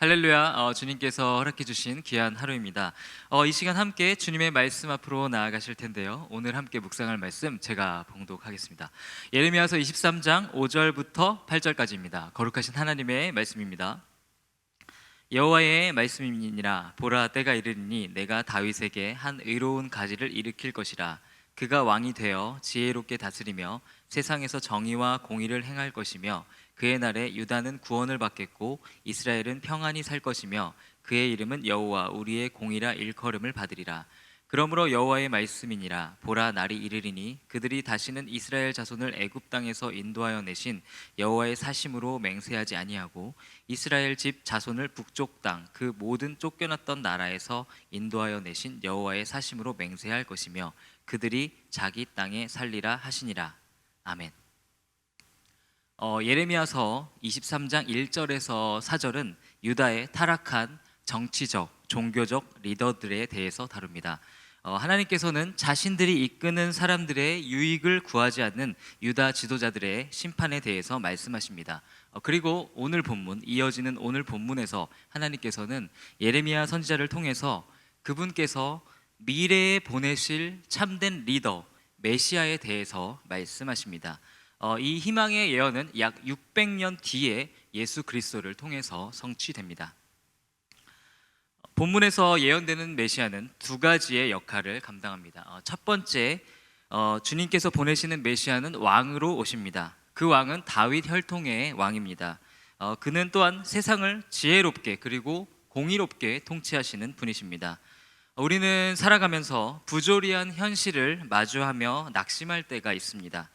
할렐루야. 주님께서 허락해 주신 귀한 하루입니다. 이 시간 함께 주님의 말씀 앞으로 나아가실 텐데요. 오늘 함께 묵상할 말씀 제가 봉독하겠습니다. 예레미야서 23장 5절부터 8절까지입니다. 거룩하신 하나님의 말씀입니다. 여호와의 말씀이니라. 보라, 때가 이르리니 내가 다윗에게 한 의로운 가지를 일으킬 것이라. 그가 왕이 되어 지혜롭게 다스리며 세상에서 정의와 공의를 행할 것이며 그의 날에 유다는 구원을 받겠고 이스라엘은 평안히 살 것이며 그의 이름은 여호와 우리의 공이라 일컬음을 받으리라. 그러므로 여호와의 말씀이니라. 보라, 날이 이르리니 그들이 다시는 이스라엘 자손을 애굽 땅에서 인도하여 내신 여호와의 사심으로 맹세하지 아니하고 이스라엘 집 자손을 북쪽 땅 그 모든 쫓겨났던 나라에서 인도하여 내신 여호와의 사심으로 맹세할 것이며 그들이 자기 땅에 살리라 하시니라. 아멘. 예레미야서 23장 1절에서 4절은 유다의 타락한 정치적, 종교적 리더들에 대해서 다룹니다. 하나님께서는 자신들이 이끄는 사람들의 유익을 구하지 않는 유다 지도자들의 심판에 대해서 말씀하십니다. 그리고 오늘 본문, 이어지는 오늘 본문에서 하나님께서는 예레미야 선지자를 통해서 그분께서 미래에 보내실 참된 리더, 메시아에 대해서 말씀하십니다. 이 희망의 예언은 약 600년 뒤에 예수 그리스도를 통해서 성취됩니다. 본문에서 예언되는 메시아는 두 가지의 역할을 감당합니다. 첫 번째, 주님께서 보내시는 메시아는 왕으로 오십니다. 그 왕은 다윗 혈통의 왕입니다. 그는 또한 세상을 지혜롭게 그리고 공의롭게 통치하시는 분이십니다. 우리는 살아가면서 부조리한 현실을 마주하며 낙심할 때가 있습니다.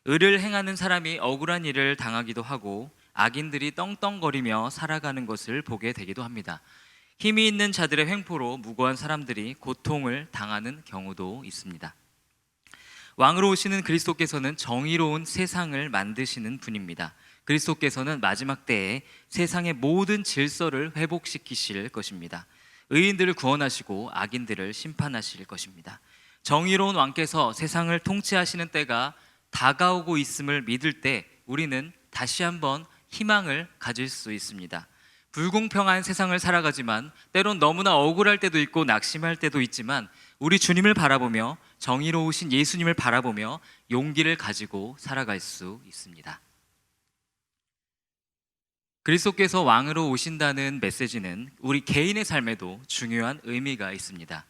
의를 행하는 사람이 억울한 일을 당하기도 하고 악인들이 떵떵거리며 살아가는 것을 보게 되기도 합니다. 힘이 있는 자들의 횡포로 무고한 사람들이 고통을 당하는 경우도 있습니다. 왕으로 오시는 그리스도께서는 정의로운 세상을 만드시는 분입니다. 그리스도께서는 마지막 때에 세상의 모든 질서를 회복시키실 것입니다. 의인들을 구원하시고 악인들을 심판하실 것입니다. 정의로운 왕께서 세상을 통치하시는 때가 다가오고 있음을 믿을 때 우리는 다시 한번 희망을 가질 수 있습니다. 불공평한 세상을 살아가지만 때론 너무나 억울할 때도 있고 낙심할 때도 있지만 우리 주님을 바라보며 정의로우신 예수님을 바라보며 용기를 가지고 살아갈 수 있습니다. 그리스도께서 왕으로 오신다는 메시지는 우리 개인의 삶에도 중요한 의미가 있습니다.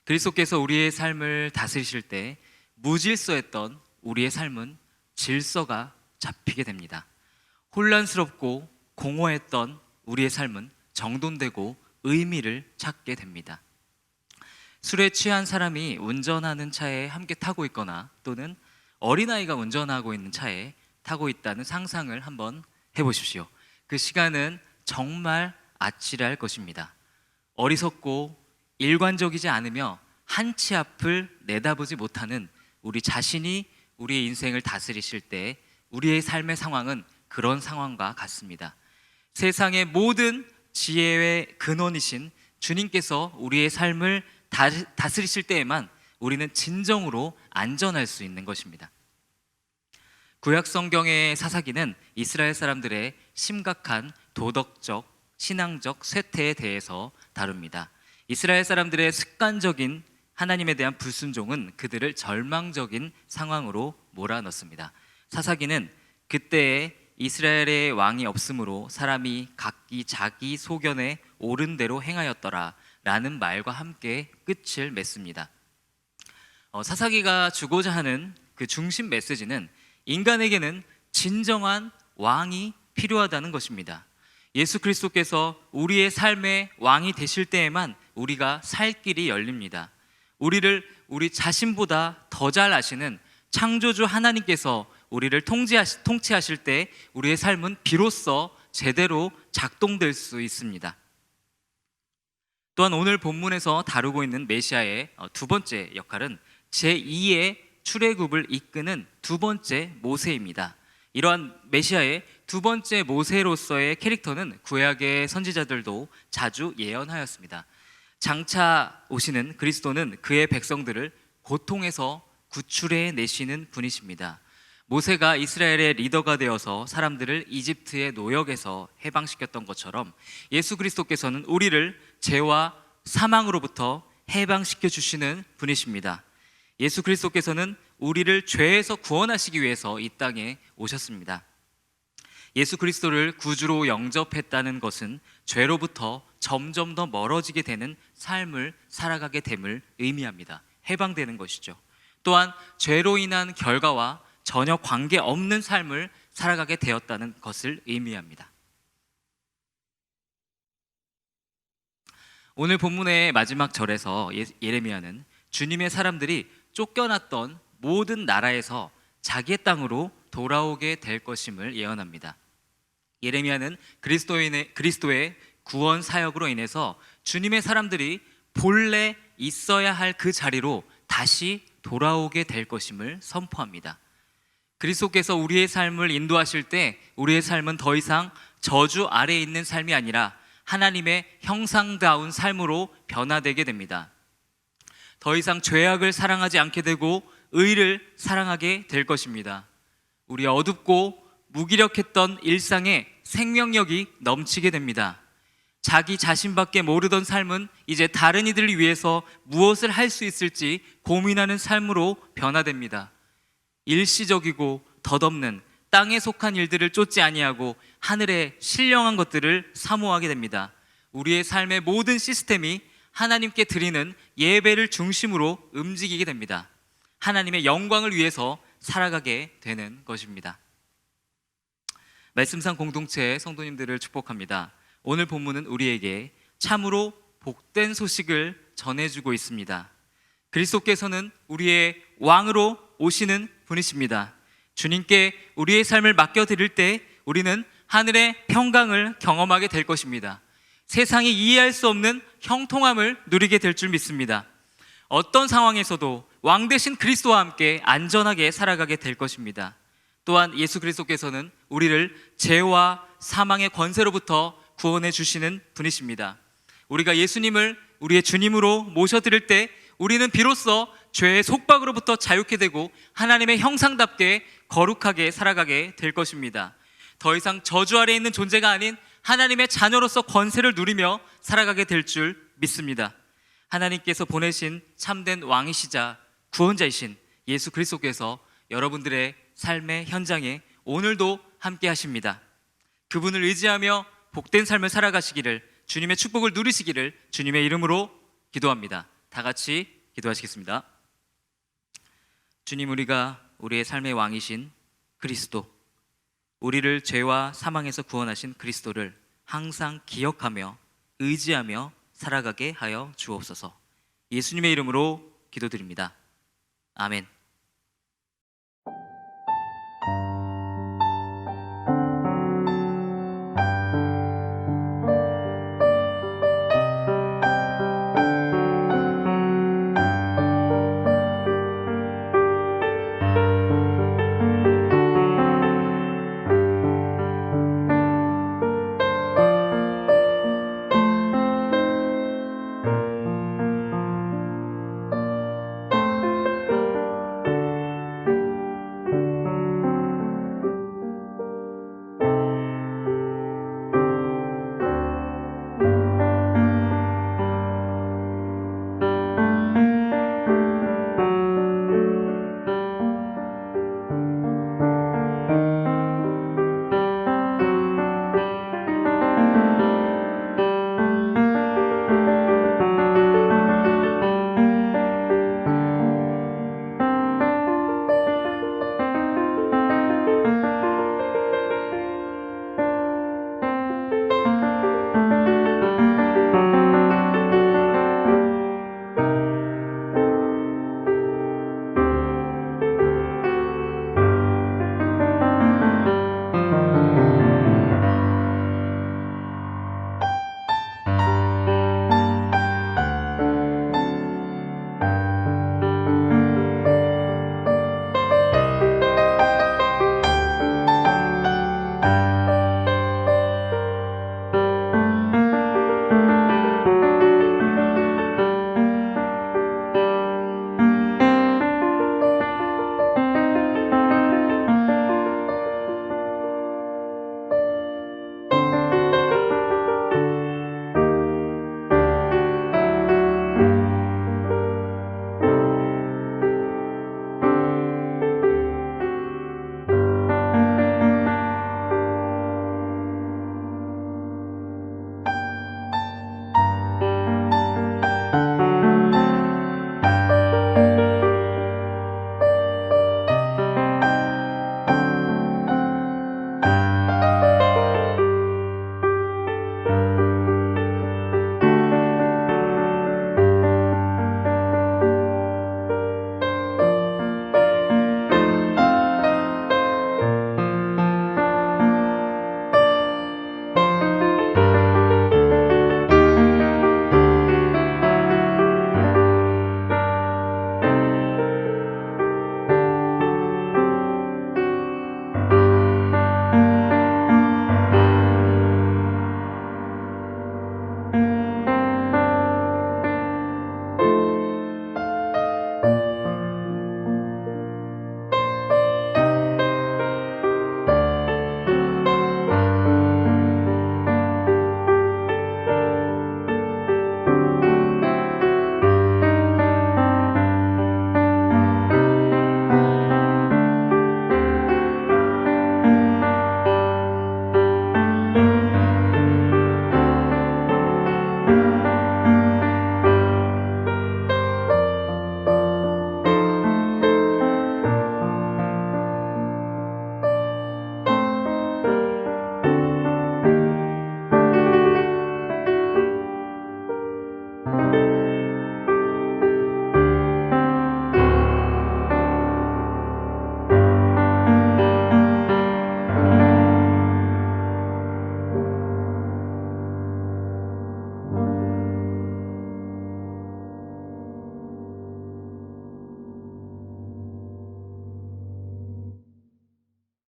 그리스도께서 우리의 삶을 다스리실 때 무질서했던 우리의 삶은 질서가 잡히게 됩니다. 혼란스럽고 공허했던 우리의 삶은 정돈되고 의미를 찾게 됩니다. 술에 취한 사람이 운전하는 차에 함께 타고 있거나 또는 어린아이가 운전하고 있는 차에 타고 있다는 상상을 한번 해보십시오. 그 시간은 정말 아찔할 것입니다. 어리석고 일관적이지 않으며 한치 앞을 내다보지 못하는 우리 자신이 우리의 인생을 다스리실 때 우리의 삶의 상황은 그런 상황과 같습니다. 세상의 모든 지혜의 근원이신 주님께서 우리의 삶을 다스리실 때에만 우리는 진정으로 안전할 수 있는 것입니다. 구약 성경의 사사기는 이스라엘 사람들의 심각한 도덕적, 신앙적 쇠퇴에 대해서 다룹니다. 이스라엘 사람들의 습관적인 하나님에 대한 불순종은 그들을 절망적인 상황으로 몰아넣습니다. 사사기는 그때에 이스라엘의 왕이 없으므로 사람이 각기 자기 소견에 옳은 대로 행하였더라 라는 말과 함께 끝을 맺습니다. 사사기가 주고자 하는 그 중심 메시지는 인간에게는 진정한 왕이 필요하다는 것입니다. 예수 그리스도께서 우리의 삶의 왕이 되실 때에만 우리가 살 길이 열립니다. 우리를 우리 자신보다 더 잘 아시는 창조주 하나님께서 우리를 통치하실 때 우리의 삶은 비로소 제대로 작동될 수 있습니다. 또한 오늘 본문에서 다루고 있는 메시아의 두 번째 역할은 제2의 출애굽을 이끄는 두 번째 모세입니다. 이러한 메시아의 두 번째 모세로서의 캐릭터는 구약의 선지자들도 자주 예언하였습니다. 장차 오시는 그리스도는 그의 백성들을 고통에서 구출해 내시는 분이십니다. 모세가 이스라엘의 리더가 되어서 사람들을 이집트의 노역에서 해방시켰던 것처럼 예수 그리스도께서는 우리를 죄와 사망으로부터 해방시켜 주시는 분이십니다. 예수 그리스도께서는 우리를 죄에서 구원하시기 위해서 이 땅에 오셨습니다. 예수 그리스도를 구주로 영접했다는 것은 죄로부터 점점 더 멀어지게 되는 삶을 살아가게 됨을 의미합니다. 해방되는 것이죠. 또한 죄로 인한 결과와 전혀 관계없는 삶을 살아가게 되었다는 것을 의미합니다. 오늘 본문의 마지막 절에서 예레미야는 주님의 사람들이 쫓겨났던 모든 나라에서 자기의 땅으로 돌아오게 될 것임을 예언합니다. 예레미야는 그리스도의 구원 사역으로 인해서 주님의 사람들이 본래 있어야 할 그 자리로 다시 돌아오게 될 것임을 선포합니다. 그리스도께서 우리의 삶을 인도하실 때 우리의 삶은 더 이상 저주 아래에 있는 삶이 아니라 하나님의 형상다운 삶으로 변화되게 됩니다. 더 이상 죄악을 사랑하지 않게 되고 의를 사랑하게 될 것입니다. 우리 어둡고 무기력했던 일상에 생명력이 넘치게 됩니다. 자기 자신밖에 모르던 삶은 이제 다른 이들을 위해서 무엇을 할 수 있을지 고민하는 삶으로 변화됩니다. 일시적이고 덧없는 땅에 속한 일들을 쫓지 아니하고 하늘에 신령한 것들을 사모하게 됩니다. 우리의 삶의 모든 시스템이 하나님께 드리는 예배를 중심으로 움직이게 됩니다. 하나님의 영광을 위해서 살아가게 되는 것입니다. 말씀상 공동체의 성도님들을 축복합니다. 오늘 본문은 우리에게 참으로 복된 소식을 전해주고 있습니다. 그리스도께서는 우리의 왕으로 오시는 분이십니다. 주님께 우리의 삶을 맡겨드릴 때 우리는 하늘의 평강을 경험하게 될 것입니다. 세상이 이해할 수 없는 형통함을 누리게 될 줄 믿습니다. 어떤 상황에서도 왕 대신 그리스도와 함께 안전하게 살아가게 될 것입니다. 또한 예수 그리스도께서는 우리를 죄와 사망의 권세로부터 구원해 주시는 분이십니다. 우리가 예수님을 우리의 주님으로 모셔드릴 때 우리는 비로소 죄의 속박으로부터 자유케 되고 하나님의 형상답게 거룩하게 살아가게 될 것입니다. 더 이상 저주 아래에 있는 존재가 아닌 하나님의 자녀로서 권세를 누리며 살아가게 될 줄 믿습니다. 하나님께서 보내신 참된 왕이시자 구원자이신 예수 그리스도께서 여러분들의 삶의 현장에 오늘도 함께 하십니다. 그분을 의지하며 복된 삶을 살아가시기를, 주님의 축복을 누리시기를 주님의 이름으로 기도합니다. 다 같이 기도하시겠습니다. 주님, 우리가 우리의 삶의 왕이신 그리스도, 우리를 죄와 사망에서 구원하신 그리스도를 항상 기억하며 의지하며 살아가게 하여 주옵소서. 예수님의 이름으로 기도드립니다. 아멘.